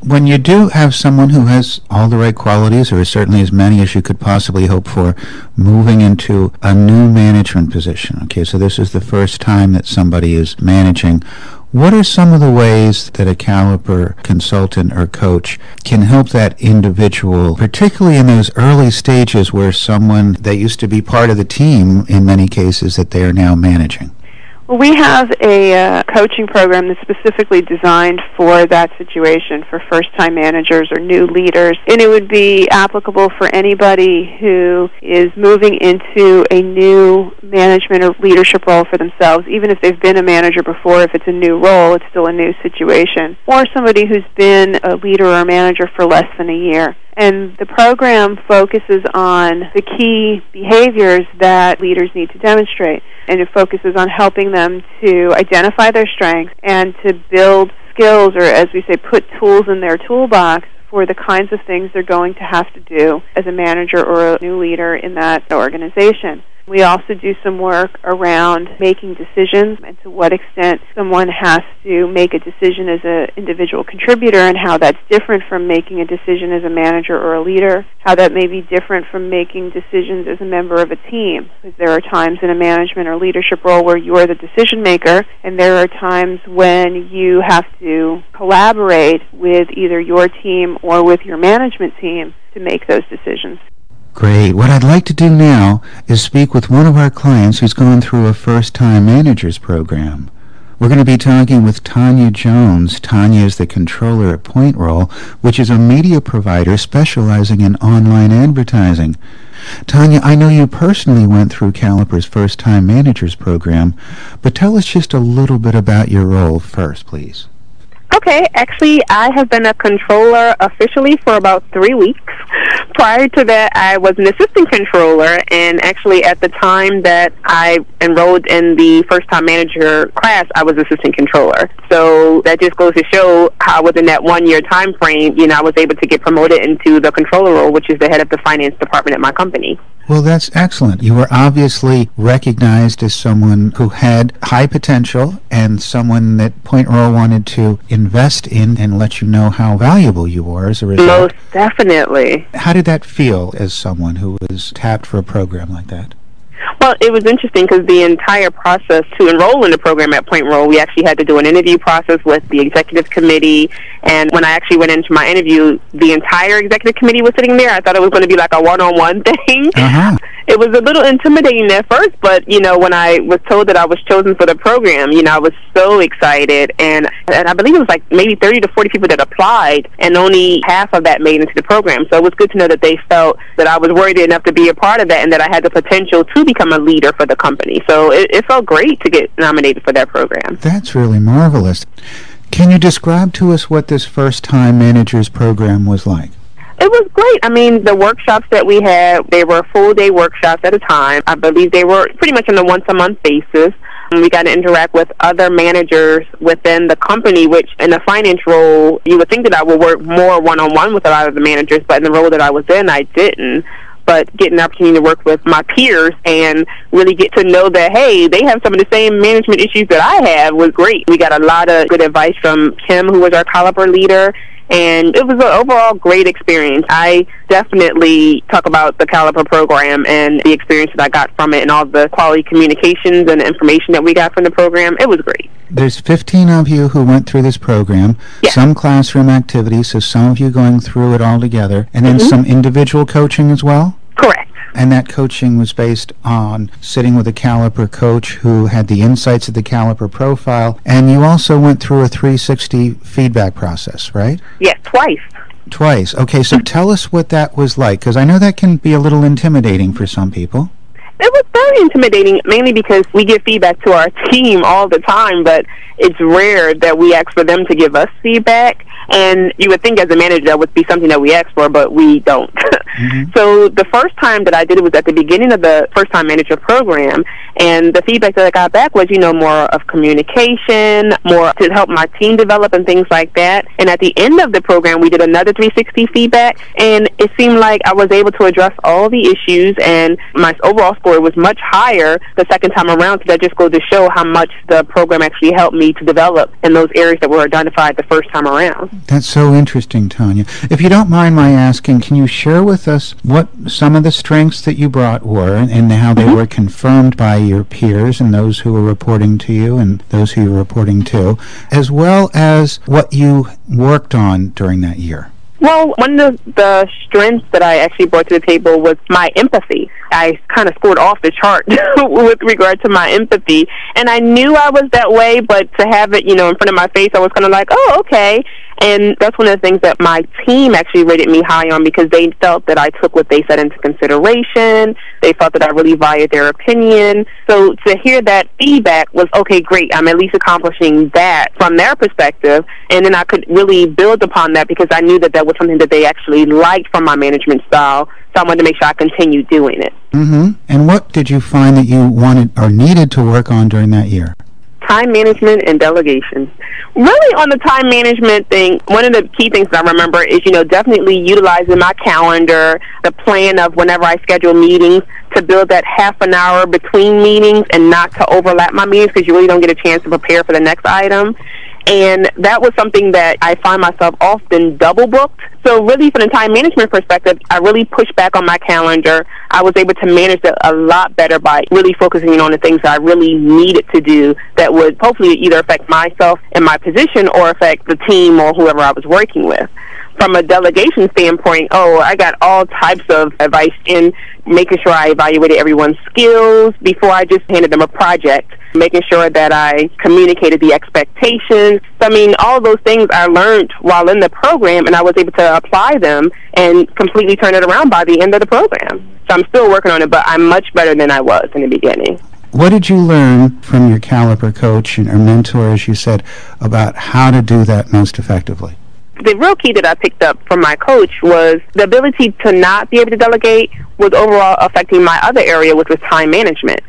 When you do have someone who has all the right qualities, or certainly as many as you could possibly hope for, moving into a new management position, okay, so this is the first time that somebody is managing, what are some of the ways that a Caliper consultant or coach can help that individual, particularly in those early stages where someone that used to be part of the team, in many cases, that they are now managing? Well, we have a coaching program that's specifically designed for that situation, for first-time managers or new leaders, and it would be applicable for anybody who is moving into a new management or leadership role for themselves, even if they've been a manager before. If it's a new role, it's still a new situation, or somebody who's been a leader or a manager for less than a year. And the program focuses on the key behaviors that leaders need to demonstrate, and it focuses on helping them to identify their strengths and to build skills, or as we say, put tools in their toolbox for the kinds of things they're going to have to do as a manager or a new leader in that organization. We also do some work around making decisions and to what extent someone has to make a decision as an individual contributor, and how that's different from making a decision as a manager or a leader, how that may be different from making decisions as a member of a team. Because there are times in a management or leadership role where you're the decision maker, and there are times when you have to collaborate with either your team or with your management team to make those decisions. Great. What I'd like to do now is speak with one of our clients who's gone through a first-time managers program. We're going to be talking with Tanya Jones. Tanya is the controller at PointRoll, which is a media provider specializing in online advertising. Tanya, I know you personally went through Caliper's first-time managers program, but tell us just a little bit about your role first, please. Okay, actually, I have been a controller officially for about 3 weeks. Prior to that, I was an assistant controller, and actually at the time that I enrolled in the first-time manager class, I was assistant controller. So that just goes to show how within that 1 year time frame, I was able to get promoted into the controller role, which is the head of the finance department at my company. Well, that's excellent. You were obviously recognized as someone who had high potential and someone that PointRoll wanted to invest in and let you know how valuable you were as a result. Most definitely. How did that feel as someone who was tapped for a program like that? Well, it was interesting because the entire process to enroll in the program at PointRoll, we actually had to do an interview process with the executive committee. And when I actually went into my interview, the entire executive committee was sitting there. I thought it was going to be like a one-on-one thing. Uh-huh. It was a little intimidating at first, but, when I was told that I was chosen for the program, I was so excited. And I believe it was like maybe 30 to 40 people that applied, and only half of that made into the program. So it was good to know that they felt that I was worthy enough to be a part of that and that I had the potential to become a leader for the company. So it felt great to get nominated for that program. That's really marvelous. Can you describe to us what this first-time managers program was like? It was great. I mean, the workshops that we had, they were full-day workshops at a time. I believe they were pretty much on a once-a-month basis. We got to interact with other managers within the company, which in a finance role, you would think that I would work more one-on-one with a lot of the managers, but in the role that I was in, I didn't. But getting the opportunity to work with my peers and really get to know that, hey, they have some of the same management issues that I have was great. We got a lot of good advice from Kim, who was our Caliper leader, and it was an overall great experience. I definitely talk about the Caliper program and the experience that I got from it and all the quality communications and the information that we got from the program. It was great. There's 15 of you who went through this program, yes. Some classroom activities, so some of you going through it all together, and then some individual coaching as well? Correct. And that coaching was based on sitting with a Caliper coach who had the insights of the Caliper profile, and you also went through a 360 feedback process, right? Yes, twice. Twice. Okay, so tell us what that was like, because I know that can be a little intimidating for some people. It was very intimidating, mainly because we give feedback to our team all the time, but it's rare that we ask for them to give us feedback. And you would think as a manager that would be something that we ask for, but we don't. So the first time that I did it was at the beginning of the first-time manager program, and the feedback that I got back was, more of communication, more to help my team develop and things like that. And at the end of the program, we did another 360 feedback, and it seemed like I was able to address all the issues, and my overall score was much higher the second time around. So that just goes to show how much the program actually helped me to develop in those areas that were identified the first time around. That's so interesting, Tanya. If you don't mind my asking, can you share with us what some of the strengths that you brought were and how they were confirmed by your peers and those who were reporting to you and those who you were reporting to, as well as what you worked on during that year? Well, one of the strengths that I actually brought to the table was my empathy. I kind of scored off the chart with regard to my empathy, and I knew I was that way, but to have it, in front of my face, I was kind of like, oh, okay. And that's one of the things that my team actually rated me high on, because they felt that I took what they said into consideration. They felt that I really valued their opinion. So to hear that feedback was, okay, great, I'm at least accomplishing that from their perspective. And then I could really build upon that, because I knew that that was something that they actually liked from my management style. So I wanted to make sure I continued doing it. And what did you find that you wanted or needed to work on during that year? Time management and delegation. Really, on the time management thing, one of the key things that I remember is, definitely utilizing my calendar, the plan of whenever I schedule meetings, to build that half an hour between meetings and not to overlap my meetings, because you really don't get a chance to prepare for the next item. And that was something that I find myself often double booked. So really, from the time management perspective, I really pushed back on my calendar. I was able to manage it a lot better by really focusing on the things that I really needed to do that would hopefully either affect myself and my position or affect the team or whoever I was working with. From a delegation standpoint, I got all types of advice in making sure I evaluated everyone's skills before I just handed them a project, making sure that I communicated the expectations. So, all those things I learned while in the program, and I was able to apply them and completely turn it around by the end of the program. So I'm still working on it, but I'm much better than I was in the beginning. What did you learn from your Caliper coach or mentor, as you said, about how to do that most effectively? The real key that I picked up from my coach was the ability to not be able to delegate was overall affecting my other area, which was time management,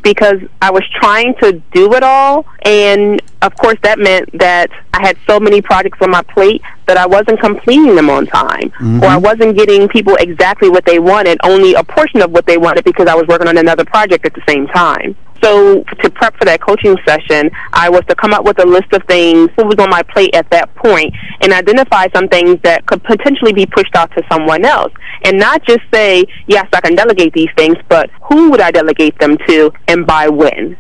because I was trying to do it all, and of course that meant that I had so many projects on my plate that I wasn't completing them on time, or I wasn't getting people exactly what they wanted, only a portion of what they wanted, because I was working on another project at the same time. So to prep for that coaching session, I was to come up with a list of things, what was on my plate at that point, and identify some things that could potentially be pushed out to someone else. And not just say, yes, I can delegate these things, but who would I delegate them to and by when?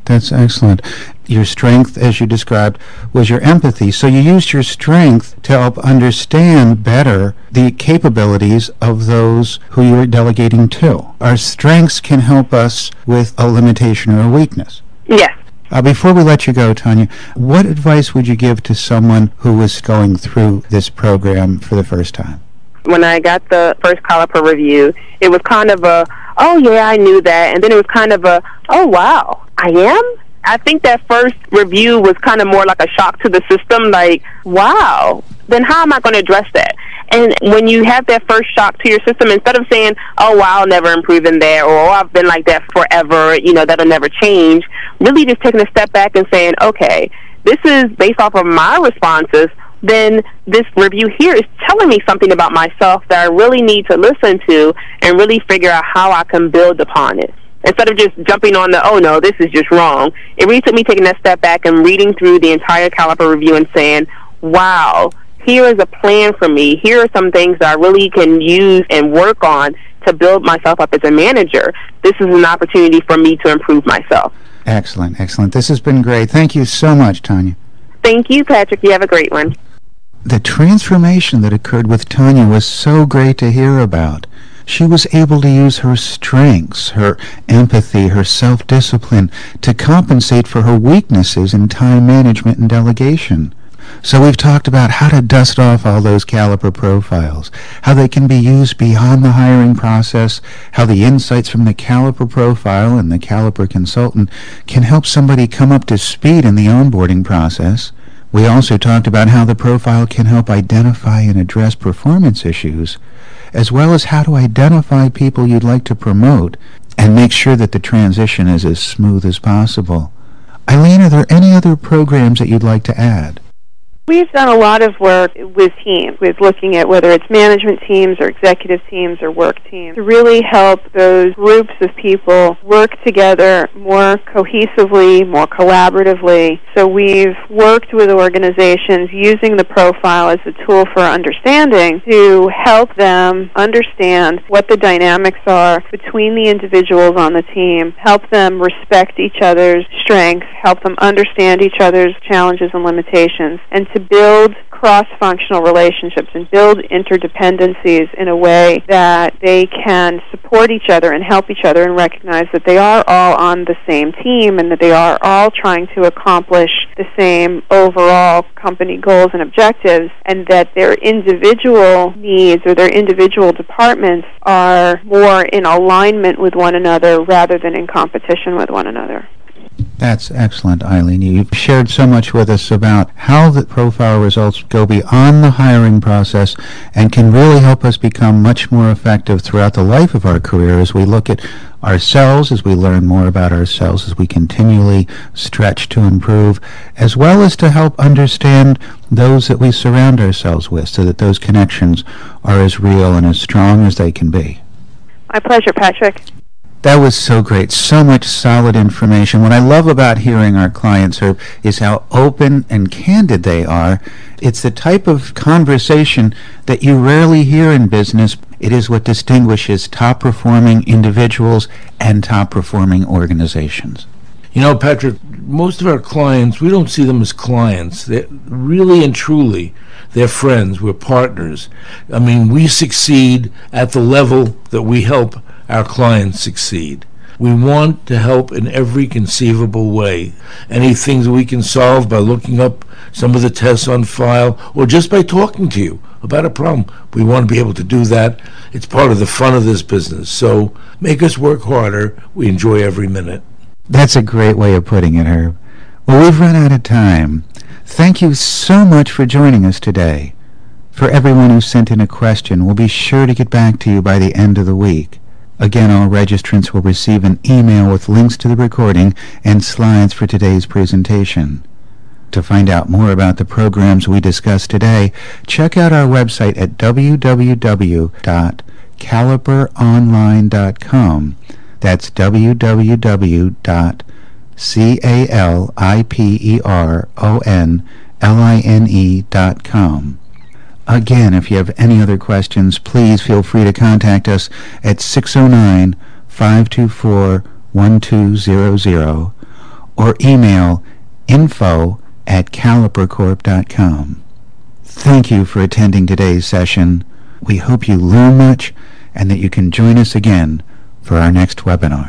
That's excellent. Your strength, as you described, was your empathy. So you used your strength to help understand better the capabilities of those who you were delegating to. Our strengths can help us with a limitation or a weakness. Yes. Before we let you go, Tanya, what advice would you give to someone who was going through this program for the first time? When I got the first Caliper review, it was kind of a, oh yeah, I knew that, and then it was kind of a, oh wow, I am? I think that first review was kind of more like a shock to the system, like, wow, then how am I going to address that? And when you have that first shock to your system, instead of saying, oh, wow, I'll never improve in there, or oh, I've been like that forever, that'll never change, really just taking a step back and saying, okay, this is based off of my responses, then this review here is telling me something about myself that I really need to listen to and really figure out how I can build upon it. Instead of just jumping on the, oh no, this is just wrong, it really took me taking that step back and reading through the entire Caliper review and saying, wow, here is a plan for me. Here are some things that I really can use and work on to build myself up as a manager. This is an opportunity for me to improve myself. Excellent, excellent. This has been great. Thank you so much, Tanya. Thank you, Patrick. You have a great one. The transformation that occurred with Tanya was so great to hear about. She was able to use her strengths, her empathy, her self-discipline to compensate for her weaknesses in time management and delegation. So we've talked about how to dust off all those Caliper profiles, how they can be used beyond the hiring process, how the insights from the Caliper profile and the Caliper consultant can help somebody come up to speed in the onboarding process. We also talked about how the profile can help identify and address performance issues, as well as how to identify people you'd like to promote and make sure that the transition is as smooth as possible. Eileen, are there any other programs that you'd like to add? We've done a lot of work with teams, with looking at whether it's management teams or executive teams or work teams, to really help those groups of people work together more cohesively, more collaboratively. So we've worked with organizations using the profile as a tool for understanding to help them understand what the dynamics are between the individuals on the team, help them respect each other's strengths, help them understand each other's challenges and limitations, and to build cross-functional relationships and build interdependencies in a way that they can support each other and help each other and recognize that they are all on the same team and that they are all trying to accomplish the same overall company goals and objectives, and that their individual needs or their individual departments are more in alignment with one another rather than in competition with one another. That's excellent, Eileen. You've shared so much with us about how the profile results go beyond the hiring process and can really help us become much more effective throughout the life of our career as we look at ourselves, as we learn more about ourselves, as we continually stretch to improve, as well as to help understand those that we surround ourselves with so that those connections are as real and as strong as they can be. My pleasure, Patrick. That was so great. So much solid information. What I love about hearing our clients is how open and candid they are. It's the type of conversation that you rarely hear in business. It is what distinguishes top-performing individuals and top-performing organizations. You know, Patrick, most of our clients, we don't see them as clients. They're really and truly, they're friends. We're partners. I mean, we succeed at the level that we help our clients succeed. We want to help in every conceivable way. Anything that we can solve by looking up some of the tests on file or just by talking to you about a problem, we want to be able to do that. It's part of the fun of this business. So make us work harder. We enjoy every minute. That's a great way of putting it, Herb. Well, we've run out of time. Thank you so much for joining us today. For everyone who sent in a question, we'll be sure to get back to you by the end of the week. Again, all registrants will receive an email with links to the recording and slides for today's presentation. To find out more about the programs we discussed today, check out our website at www.caliperonline.com. That's www.caliperonline.com. Again, if you have any other questions, please feel free to contact us at 609-524-1200 or email info@calipercorp.com. Thank you for attending today's session. We hope you learn much and that you can join us again for our next webinar.